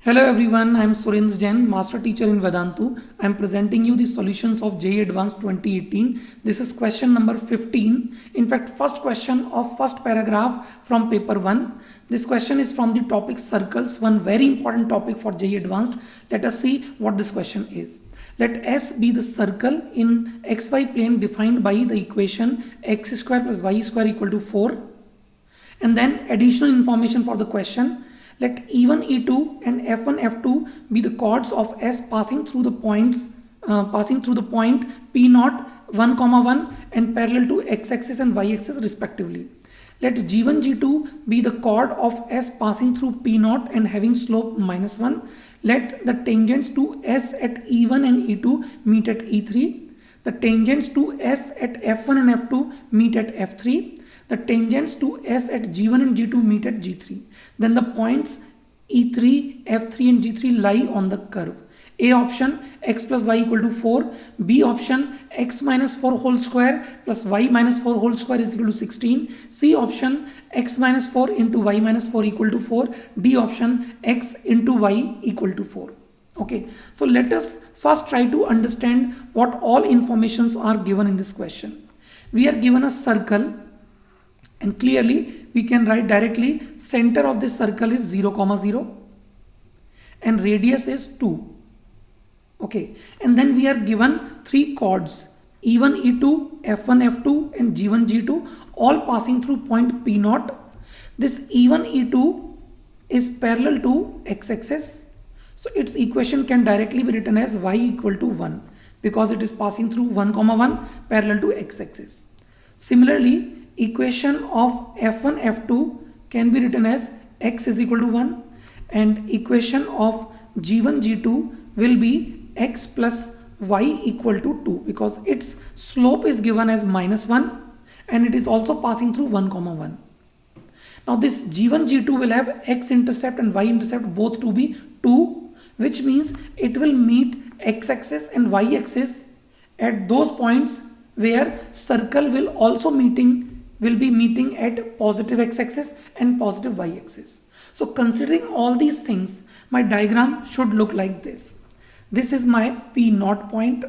Hello everyone, I am Surendra Jain, Master Teacher in Vedantu. I am presenting you the solutions of JEE Advanced 2018. This is question number 15. In fact, first question of first paragraph from paper 1. This question is from the topic circles, one very important topic for JEE Advanced. Let us see what this question is. Let S be the circle in xy plane defined by the equation x square plus y square equal to 4. And then additional information for the question. Let E1, E2 and F1, F2 be the chords of S passing through the point P0, 1, 1 and parallel to x-axis and y-axis respectively. Let G1, G2 be the chord of S passing through P0 and having slope -1. Let the tangents to S at E1 and E2 meet at E3. The tangents to S at F1 and F2 meet at F3. The tangents to S at G1 and G2 meet at G3. Then the points E3, F3 and G3 lie on the curve. A option x plus y equal to 4. B option x minus 4 whole square plus y minus 4 whole square is equal to 16. C option x minus 4 into y minus 4 equal to 4. D option x into y equal to 4. Okay, so let us first try to understand what all informations are given in this question. We are given a circle. And clearly we can write directly center of this circle is 0, 0 and radius is 2. Okay, and then we are given three chords E1, E2, F1, F2 and G1, G2 all passing through point P0. This E1, E2 is parallel to x-axis. So its equation can directly be written as y equal to 1 because it is passing through 1, 1 parallel to x-axis. Similarly, equation of F1, F2 can be written as x is equal to 1 and equation of G1, G2 will be x plus y equal to 2 because its slope is given as -1 and it is also passing through 1, 1. Now this G1, G2 will have x-intercept and y-intercept both to be 2, which means it will meet x-axis and y-axis at those points where circle will be meeting at positive x-axis and positive y-axis. So considering all these things, my diagram should look like this. This is my P0 point.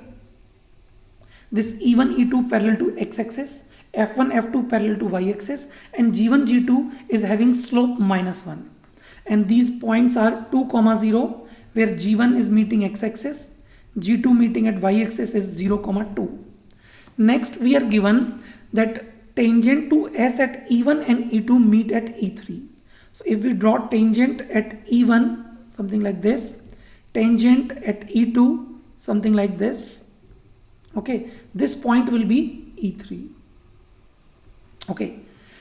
This E1, E2 parallel to x-axis, F1, F2 parallel to y-axis and G1, G2 is having slope -1. And these points are 2, 0 where G1 is meeting x-axis, G2 meeting at y-axis is 0, 2. Next we are given that tangent to S at E1 and E2 meet at E3. So if we draw tangent at E1, something like this, tangent at E2, something like this, okay, this point will be E3. Okay,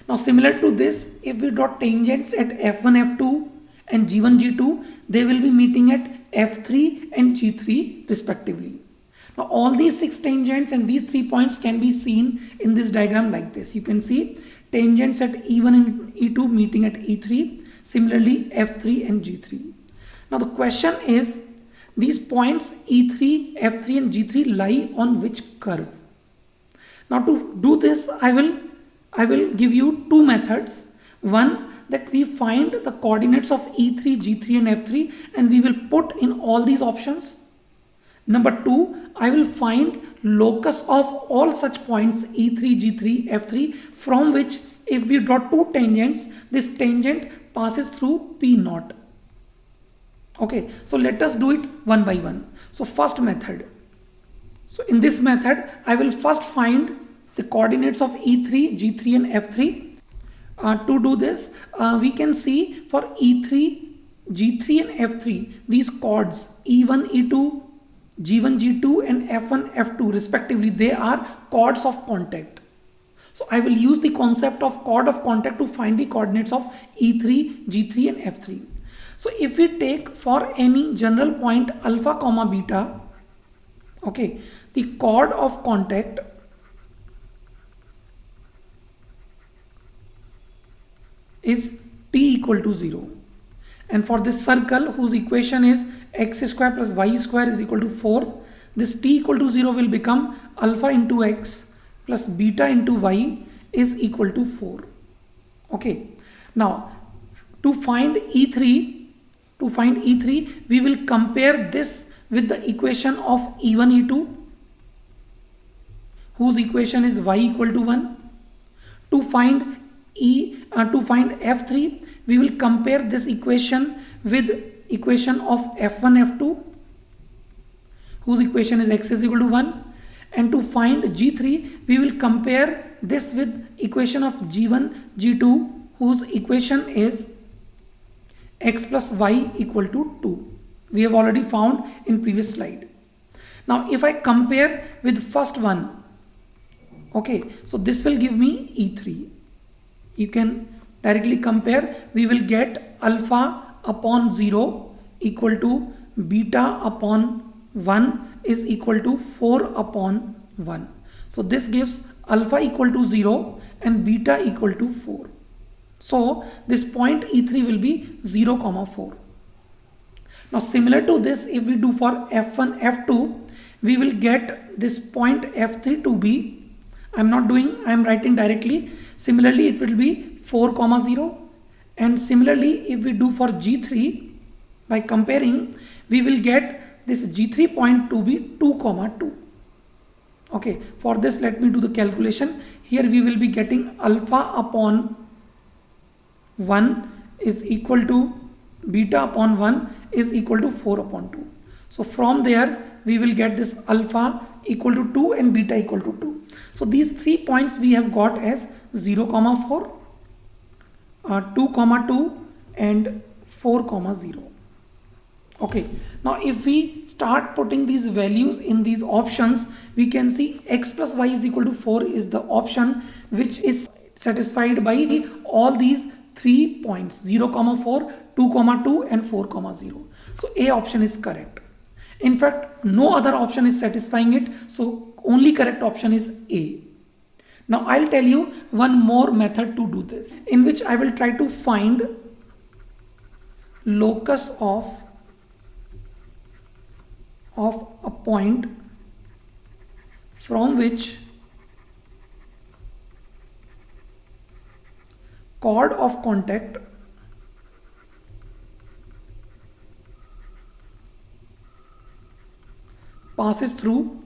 now similar to this, if we draw tangents at F1, F2 and G1, G2, they will be meeting at F3 and G3 respectively. Now all these 6 tangents and these 3 points can be seen in this diagram like this. You can see tangents at E1 and E2 meeting at E3, similarly F3 and G3. Now the question is these points E3, F3 and G3 lie on which curve? Now to do this I will give you two methods. One, that we find the coordinates of E3, G3 and F3 and we will put in all these options. Number 2, I will find locus of all such points E3, G3, F3 from which if we draw two tangents, this tangent passes through P0. Okay, so let us do it one by one. So first method. So in this method, I will first find the coordinates of E3, G3 and F3. To do this, we can see for E3, G3 and F3, these chords E1, E2, G1, G2 and F1, F2 respectively, they are chords of contact. So I will use the concept of chord of contact to find the coordinates of E3, G3 and F3. So if we take for any general point alpha comma beta, okay, the chord of contact is t equal to 0. And for this circle whose equation is x square plus y square is equal to 4, this t equal to 0 will become alpha into x plus beta into y is equal to 4. Okay, now to find E3, To find E3, we will compare this with the equation of E1, E2, whose equation is y equal to 1. To find F3, we will compare this equation with equation of F1, F2, whose equation is x is equal to 1. And to find G3, we will compare this with equation of G1, G2, whose equation is x plus y equal to 2. We have already found in previous slide. Now if I compare with first one, okay, so this will give me E3. You can directly compare. We will get alpha upon 0 equal to beta upon 1 is equal to 4 upon 1. So this gives alpha equal to 0 and beta equal to 4. So this point E3 will be 0, 4. Now similar to this, if we do for F1, F2, we will get this point F3 to be, I am writing directly. Similarly, it will be 4, 0. And similarly, if we do for G3, by comparing, we will get this G3 point to be 2, 2. Okay, for this, let me do the calculation. Here we will be getting alpha upon 1 is equal to beta upon 1 is equal to 4 upon 2. So from there, we will get this alpha equal to 2 and beta equal to 2. So these 3 points we have got as 0, 4, 2, 2 and 4, 0. Okay, now if we start putting these values in these options, we can see x plus y is equal to 4 is the option which is satisfied by all these 3 points 0, 4, 2, 2 and 4, 0. So A option is correct. In fact, no other option is satisfying it, so only correct option is A. Now I'll tell you one more method to do this, in which I will try to find locus of a point from which chord of contact passes through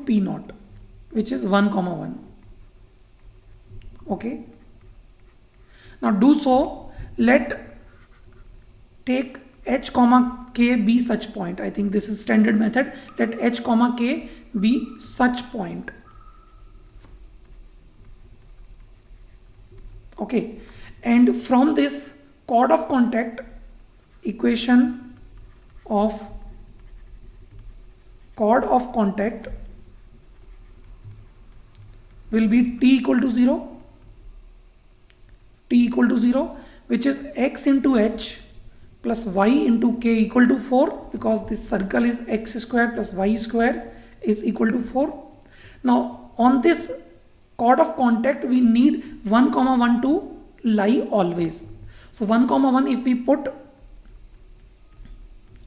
P naught, which is 1, 1. Okay. Now do so. Let take h, k be such point. I think this is standard method. Let h, k be such point. Okay. And from this chord of contact, equation of chord of contact will be t equal to 0, which is x into h plus y into k equal to 4, because this circle is x square plus y square is equal to 4. Now on this chord of contact, we need 1, 1 to lie always. So 1, 1 if we put,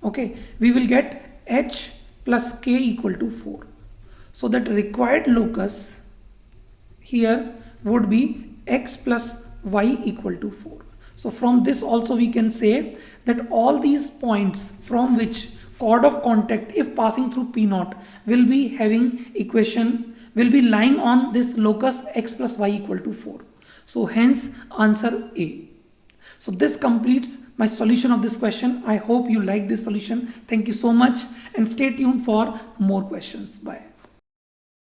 okay, we will get h plus k equal to 4. So that required locus here would be x plus y equal to 4. So from this also we can say that all these points from which chord of contact, if passing through P naught, will be having equation, will be lying on this locus x plus y equal to 4. So hence answer A. So this completes my solution of this question. I hope you like this solution. Thank you so much and stay tuned for more questions. Bye.